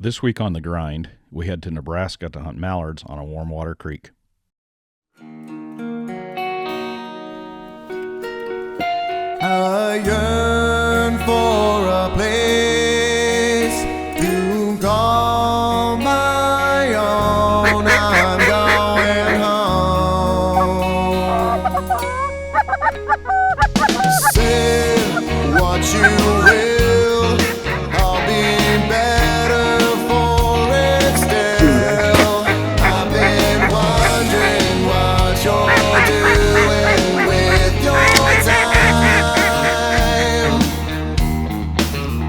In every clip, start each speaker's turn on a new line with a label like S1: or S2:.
S1: This week on The Grind, we head to Nebraska to hunt mallards on a warm water creek.
S2: I yearn for a place to call my own. I'm going home. Say what you will, I'll be better for it still. I've been wondering what you're doing with your time,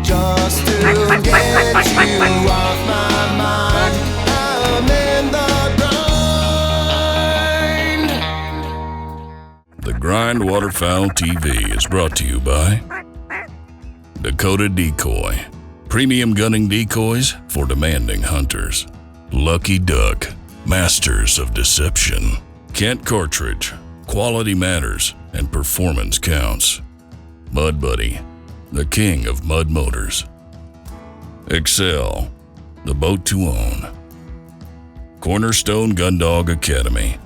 S2: just to get you off my mind. I'm in the grind.
S3: The Grind Waterfowl TV is brought to you by Dakota Decoy, premium gunning decoys for demanding hunters. Lucky Duck, masters of deception. Kent Cartridge, quality matters and performance counts. Mud Buddy, the king of mud motors. Excel, the boat to own. Cornerstone Gundog Academy,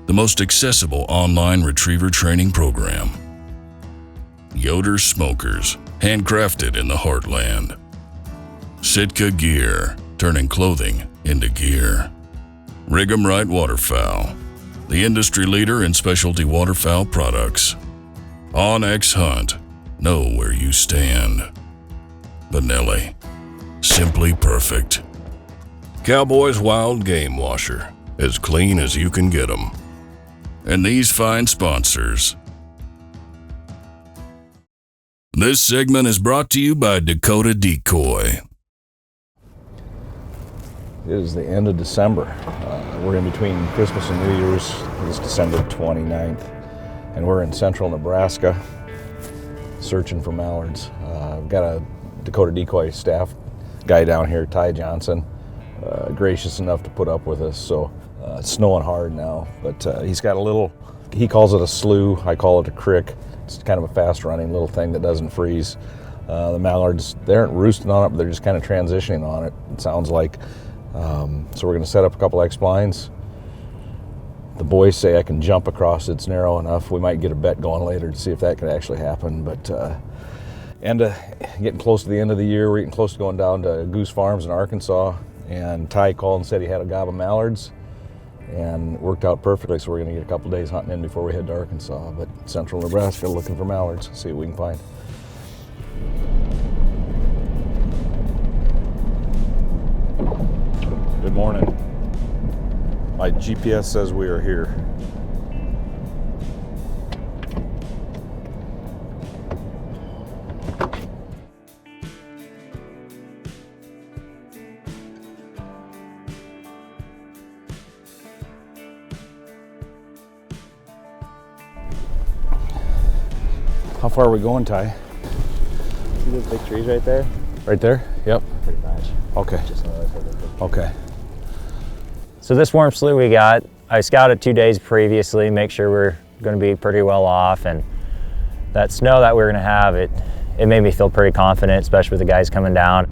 S3: the most accessible online retriever training program. Yoder Smokers, handcrafted in the heartland. Sitka Gear, turning clothing into gear. Rig 'em Right Waterfowl, the industry leader in specialty waterfowl products. OnX Hunt, know where you stand. Benelli, simply perfect. Cowboys Wild Game Washer, as clean as you can get 'em. And these fine sponsors. This segment is brought to you by Dakota Decoy.
S1: It is the end of December. We're in between Christmas and New Year's. It's December 29th, and we're in central Nebraska searching for mallards. I've got a Dakota Decoy staff guy down here, Ty Johnson, gracious enough to put up with us. So it's snowing hard now, but he's got a little, he calls it a slough, I call it a crick. It's kind of a fast running little thing that doesn't freeze. The mallards, they aren't roosting on it, but they're just kind of transitioning on it, it sounds like. So we're going to set up a couple X-blinds. The boys say I can jump across, it's narrow enough. We might get a bet going later to see if that could actually happen. But getting close to the end of the year, we're getting close to going down to Goose Farms in Arkansas. And Ty called and said he had a gob of mallards, and it worked out perfectly. So we're going to get a couple days hunting in before we head to Arkansas. But central Nebraska looking for mallards, see what we can find. Good morning. My GPS says we are here. How far are we going, Ty?
S4: See those big trees right there?
S1: Right there? Yep.
S4: Pretty much.
S1: Okay.
S4: Just know that's where those big trees
S1: Okay.
S4: are. So this warm slough we got, I scouted 2 days previously, make sure we're going to be pretty well off, and that snow that we're going to have, it made me feel pretty confident, especially with the guys coming down.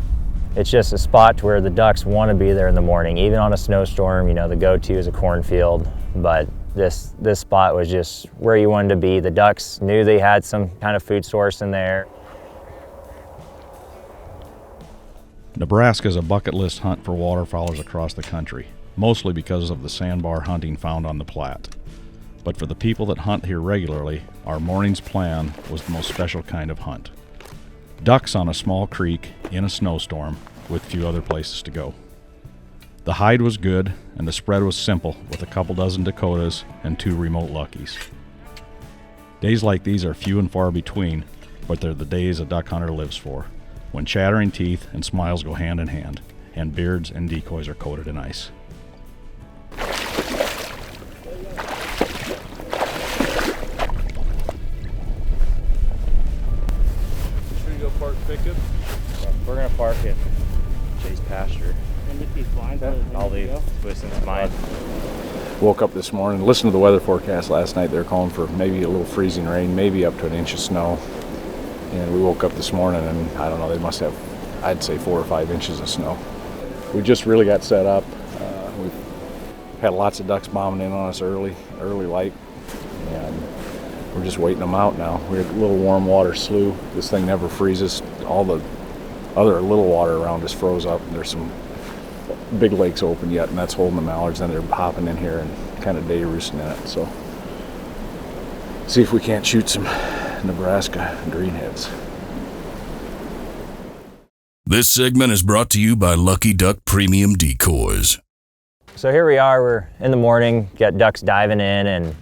S4: It's just a spot to where the ducks want to be there in the morning, even on a snowstorm. You know, the go-to is a cornfield, but this spot was just where you wanted to be. The ducks knew they had some kind of food source in there.
S1: Nebraska is a bucket list hunt for waterfowlers across the country, mostly because of the sandbar hunting found on the Platte. But for the people that hunt here regularly, our morning's plan was the most special kind of hunt. Ducks on a small creek in a snowstorm with few other places to go. The hide was good and the spread was simple, with a couple dozen Dakotas and 2 remote Luckies. Days like these are few and far between, but they're the days a duck hunter lives for, when chattering teeth and smiles go hand in hand, and beards and decoys are coated in ice. Should we go park pickup?
S4: We're going to park at Chase Pasture.
S5: And get these blinds.
S4: I'll leave Wisconsin's mine.
S1: Woke up this morning, listened to the weather forecast last night. They're calling for maybe a little freezing rain, maybe up to an inch of snow. And we woke up this morning and I don't know, they must have, I'd say 4 or 5 inches of snow. we just really got set up. We've had lots of ducks bombing in on us early light, and we're just waiting them out now. We're a little warm water slough. This thing never freezes. All the other little water around us froze up. There's some big lakes open yet, and that's holding the mallards, and they're hopping in here and kind of day roosting in it. So see if we can't shoot some Nebraska greenheads.
S3: This segment is brought to you by Lucky Duck Premium Decoys.
S4: So here we are, we're in the morning, got ducks diving in, and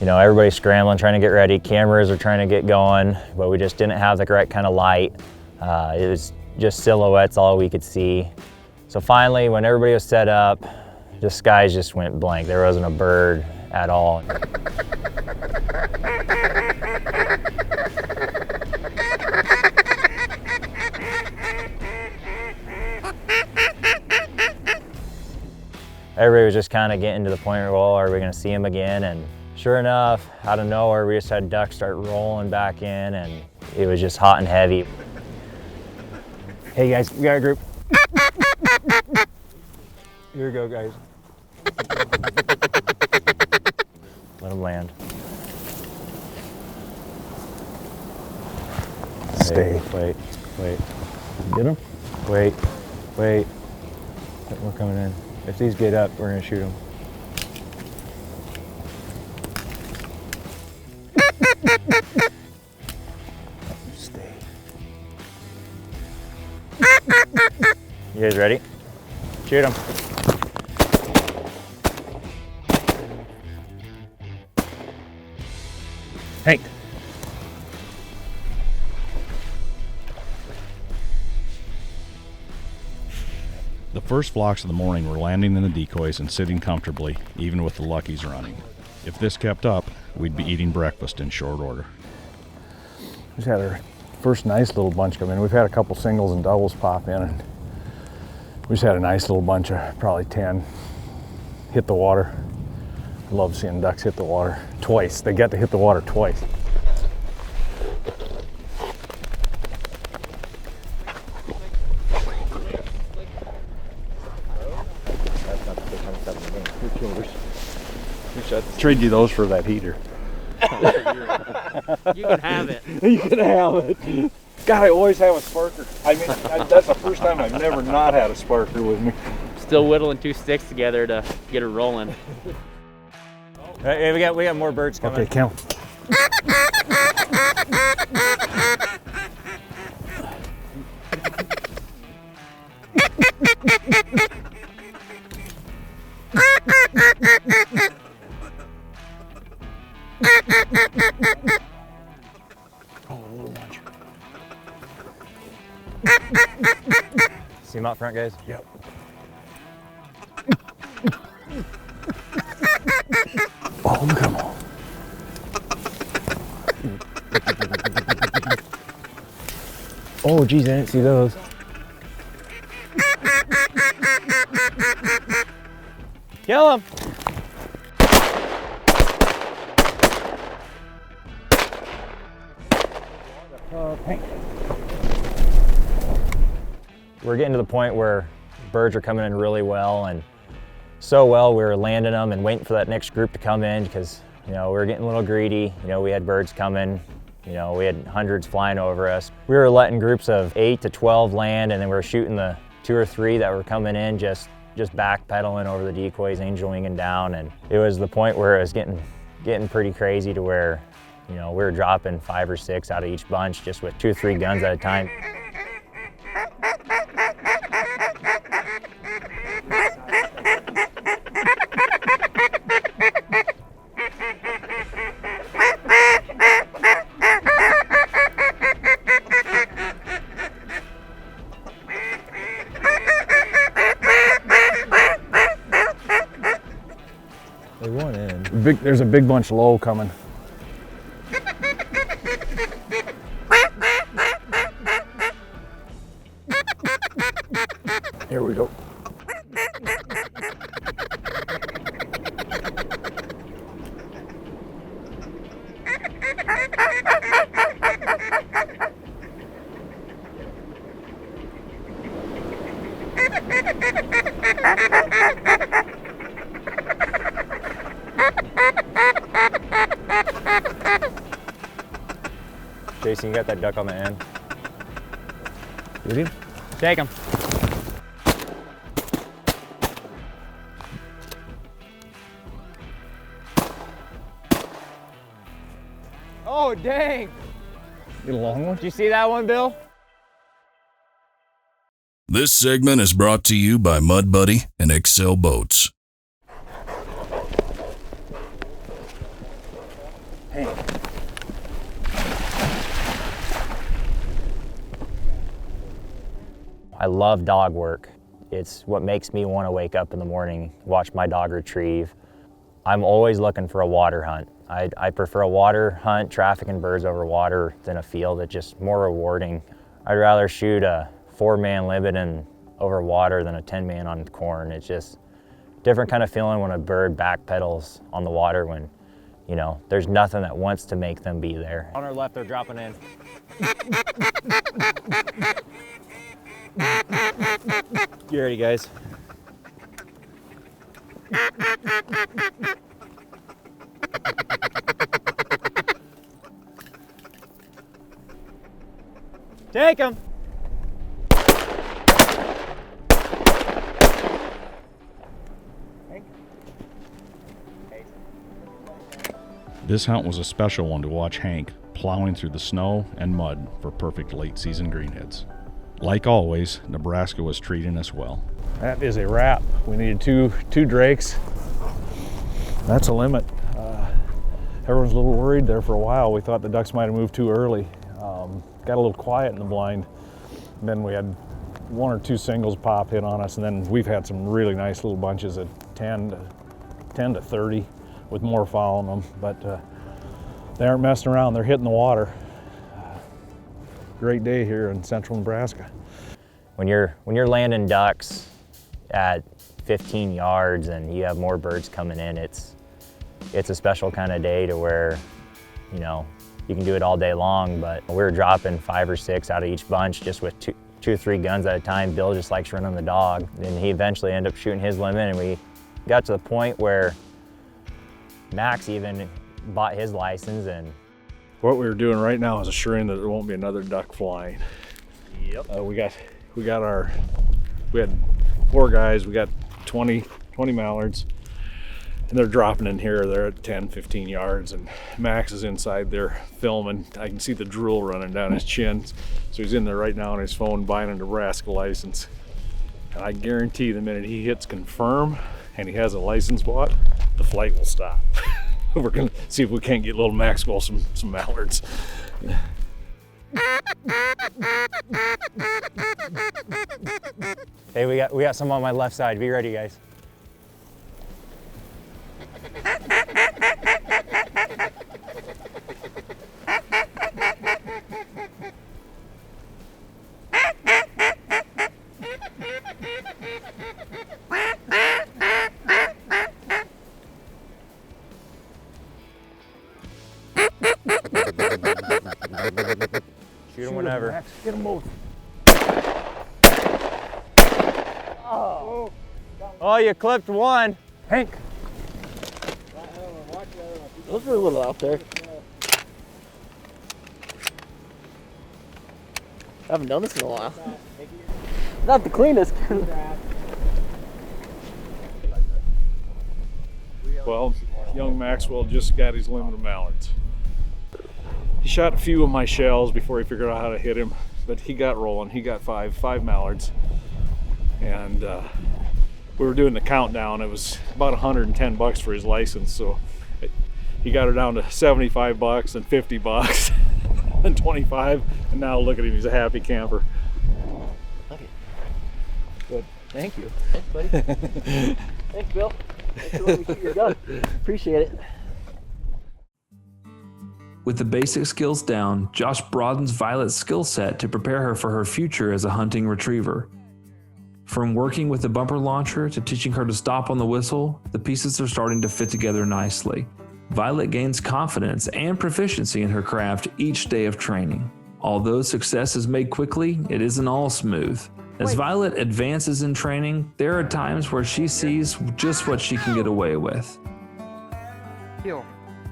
S4: everybody's scrambling, trying to get ready. Cameras are trying to get going, but we just didn't have the right kind of light. It was just silhouettes, all we could see. So finally, when everybody was set up, the skies just went blank. There wasn't a bird at all. Everybody was just kind of getting to the point where, well, are we going to see him again? And sure enough, out of nowhere, we just had ducks start rolling back in, and it was just hot and heavy. Hey guys, we got a group. Here we go, guys. Let them land.
S1: Stay.
S4: Wait. Get them? Wait. We're coming in. If these get up, we're gonna shoot them. Stay. You guys ready? Shoot them. Hank.
S5: The first flocks of the morning were landing in the decoys and sitting comfortably, even with the luckies running. If this kept up, we'd be eating breakfast in short order.
S1: We just had our first nice little bunch come in. We've had a couple singles and doubles pop in, and we just had a nice little bunch of probably 10 hit the water. I love seeing ducks hit the water twice. They get to hit the water twice. Trade you those for that heater.
S6: You can have it.
S1: You can have it. God, I always have a sparker. I mean, that's the first time I've never not had a sparker with me.
S6: Still whittling 2 sticks together to get it rolling.
S4: Hey, we got more birds coming.
S1: Okay, count.
S4: See them out front, guys?
S1: Yep. Oh, look at them all.
S4: Oh, geez, I didn't see those. Kill them! We're getting to the point where birds are coming in really well, and so well we were landing them and waiting for that next group to come in because we were getting a little greedy. We had birds coming. We had hundreds flying over us. We were letting groups of 8 to 12 land, and then we were shooting the 2 or 3 that were coming in, just backpedaling over the decoys, angel winging down, and it was the point where it was getting pretty crazy to where we were dropping 5 or 6 out of each bunch just with 2 or 3 guns at a time.
S1: They went in. There's a big bunch low coming. Here we go.
S4: Jason, you got that duck on the end?
S1: Get him?
S6: Take him. Oh, dang.
S1: Get a long one?
S6: Did you see that one, Bill?
S3: This segment is brought to you by Mud Buddy and Excel Boats.
S4: I love dog work. It's what makes me want to wake up in the morning, watch my dog retrieve. I'm always looking for a water hunt. I prefer a water hunt, trafficking birds over water, than a field. It's just more rewarding. I'd rather shoot a 4-man limit and over water than a 10-man on corn. It's just a different kind of feeling when a bird backpedals on the water when, you know, there's nothing that wants to make them be there.
S6: On our left, they're dropping in.
S4: You ready, guys?
S6: Take him.
S5: This hunt was a special one to watch Hank plowing through the snow and mud for perfect late season greenheads. Like always, Nebraska was treating us well.
S1: That is a wrap. We needed two drakes. That's a limit. Everyone's a little worried there for a while. We thought the ducks might have moved too early. Got a little quiet in the blind. And then we had 1 or 2 singles pop in on us, and then we've had some really nice little bunches of 10 to 30 with more following them. But they aren't messing around. They're hitting the water. Great day here in central Nebraska.
S4: When you're landing ducks at 15 yards and you have more birds coming in, it's a special kind of day to where, you know, you can do it all day long, but we were dropping 5 or 6 out of each bunch just with two or 3 guns at a time. Bill just likes running the dog, and he eventually ended up shooting his limit, and we got to the point where Max even bought his license. And
S1: What we were doing right now is assuring that there won't be another duck flying.
S6: Yep.
S1: We had 4 guys, we got 20 mallards, and they're dropping in here. They're at 10, 15 yards, and Max is inside there filming. I can see the drool running down his chin. So he's in there right now on his phone buying a Nebraska license. And I guarantee the minute he hits confirm and he has a license bought, the flight will stop. We're gonna see if we can't get little Maxwell some mallards.
S4: hey, we got some on my left side. Be ready, guys. Shoot them whenever.
S1: Max, get them both.
S6: Oh, you clipped one.
S1: Hank.
S6: Those were a little out there. I haven't done this in a while. Not the cleanest.
S1: Well, young Maxwell just got his limit of mallards. He shot a few of my shells before he figured out how to hit him, but he got rolling. He got five mallards. And we were doing the countdown. It was about $110 for his license, so he got her down to $75 and $50 and 25, and now look at him, he's a happy camper.
S6: Okay.
S1: Good.
S6: Thank you. Thanks, buddy. Thanks, Bill. Thanks for letting me shoot your gun. Appreciate it.
S7: With the basic skills down, Josh broadens Violet's skill set to prepare her for her future as a hunting retriever. From working with the bumper launcher to teaching her to stop on the whistle, the pieces are starting to fit together nicely. Violet gains confidence and proficiency in her craft each day of training. Although success is made quickly, it isn't all smooth. As Violet advances in training, there are times where she sees just what she can get away with.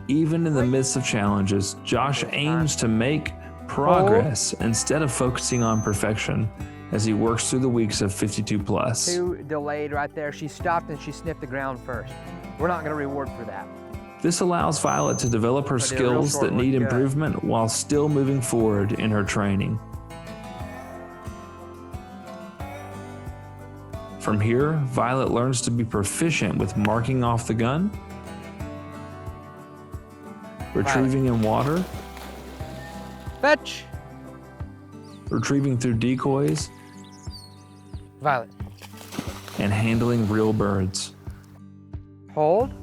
S7: Even in the midst of challenges, Josh aims to make progress instead of focusing on perfection as he works through the weeks of 52 plus.
S8: Too delayed right there. She stopped and she sniffed the ground first. We're not going to reward for that.
S7: This allows Violet to develop her skills that need improvement while still moving forward in her training. From here, Violet learns to be proficient with marking off the gun, retrieving in water,
S8: Fetch.
S7: retrieving through decoys,
S8: Violet.
S7: and handling real birds.
S8: Hold.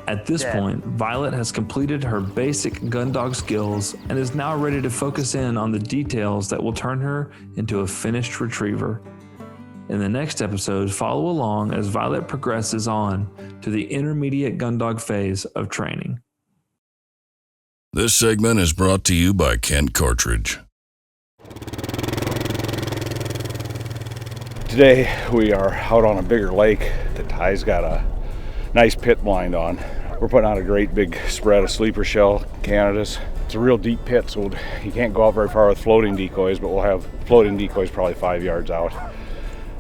S7: At this point, Violet has completed her basic gun dog skills and is now ready to focus in on the details that will turn her into a finished retriever. In the next episode, follow along as Violet progresses on to the intermediate gun dog phase of training.
S3: This segment is brought to you by Kent Cartridge.
S1: Today we are out on a bigger lake that Ty's got a nice pit blind on. We're putting out a great big spread of sleeper shell Canadas. It's a real deep pit, so you can't go out very far with floating decoys, but we'll have floating decoys probably 5 yards out.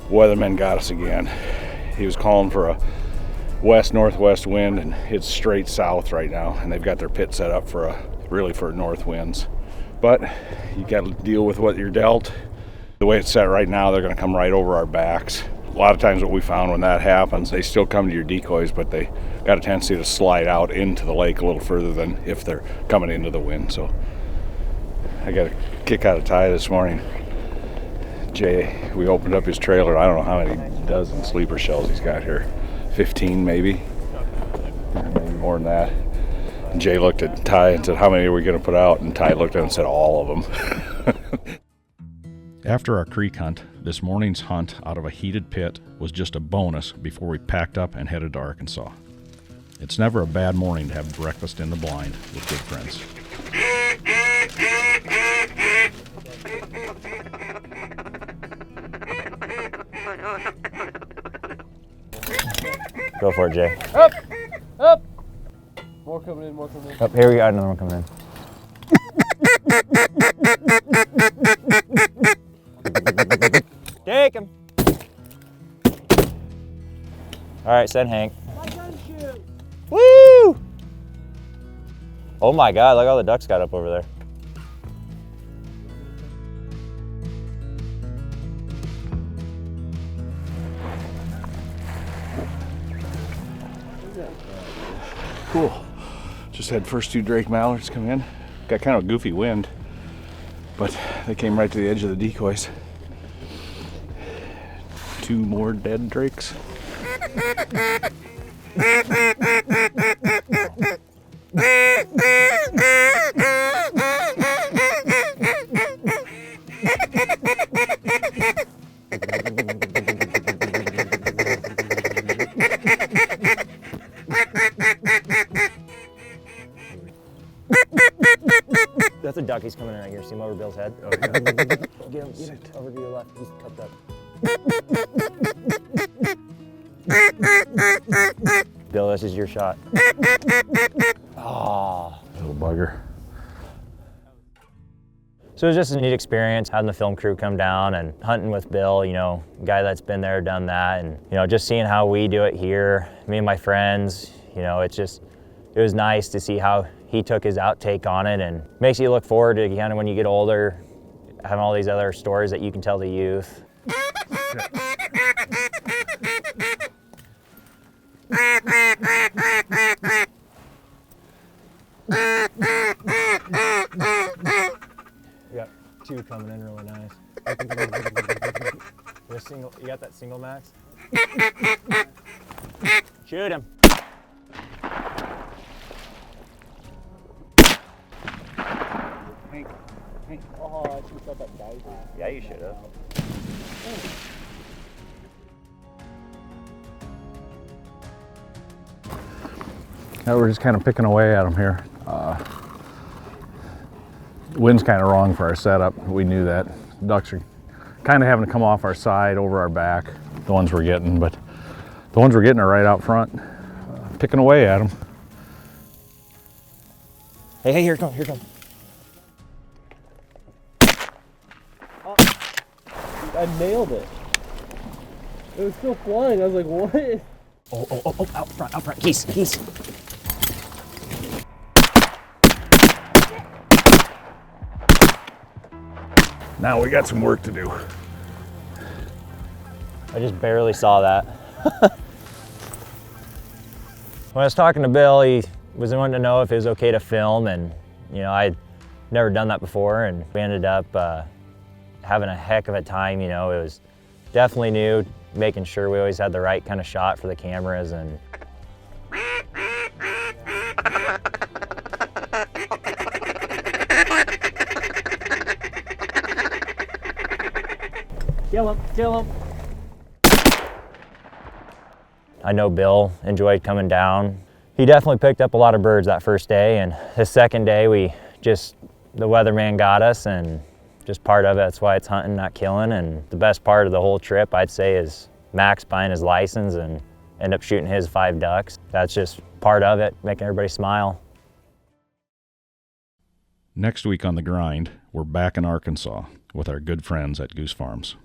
S1: Weatherman got us again. He was calling for a west-northwest wind, and it's straight south right now, and they've got their pit set up for north winds. But you got to deal with what you're dealt. The way it's set right now, they're going to come right over our backs. A lot of times what we found when that happens, they still come to your decoys, but they got a tendency to slide out into the lake a little further than if they're coming into the wind. So I got a kick out of Ty this morning. Jay, we opened up his trailer. I don't know how many dozen sleeper shells he's got here. 15 maybe more than that. And Jay looked at Ty and said, "How many are we going to put out?" And Ty looked at him and said, "All of them."
S5: After our creek hunt, this morning's hunt out of a heated pit was just a bonus before we packed up and headed to Arkansas. It's never a bad morning to have breakfast in the blind with good friends.
S4: Go for it, Jay.
S6: Up! Up! More coming in, more coming in.
S4: Oh, here we got another one coming in. Take him. All right, send Hank. Woo! Oh my God, look how the ducks got up over there.
S1: Cool. Just had first 2 Drake Mallards come in. Got kind of a goofy wind, but they came right to the edge of the decoys. 2 more dead Drakes.
S4: That's a duck. He's coming in right here. See him over Bill's head? Oh, yeah. Get him over to your left. He's cupped up. Bill, this is your shot. Oh,
S1: Little bugger.
S4: So it was just a neat experience having the film crew come down and hunting with Bill, you know, a guy that's been there, done that, and you know, just seeing how we do it here, me and my friends, you know, it was nice to see how he took his outtake on it, and makes you look forward to kind of when you get older, having all these other stories that you can tell the youth. We got 2 coming in really nice. You got that single max? Shoot him.
S6: Oh, I should have thought that died.
S4: Yeah, you should have.
S1: Now we're just kind of picking away at them here. The wind's kind of wrong for our setup. We knew that. Ducks are
S5: kind of having to come off our side, over our back, the ones we're getting, but the ones we're getting are right out front, picking away at them.
S4: Hey, here it comes, here it comes.
S6: Oh, I nailed it. It was still flying. I was like, what?
S4: Oh, out front, geese.
S5: Now we got some work to do.
S4: I just barely saw that. When I was talking to Bill, he was wanting to know if it was okay to film, and I'd never done that before, and we ended up having a heck of a time. It was definitely new, making sure we always had the right kind of shot for the cameras. And
S6: Kill him.
S4: I know Bill enjoyed coming down. He definitely picked up a lot of birds that first day, and the second day the weatherman got us, and just part of it. That's why it's hunting, not killing. And the best part of the whole trip, I'd say, is Max buying his license and end up shooting his 5 ducks. That's just part of it, making everybody smile.
S5: Next week on The Grind, we're back in Arkansas with our good friends at Goose Farms.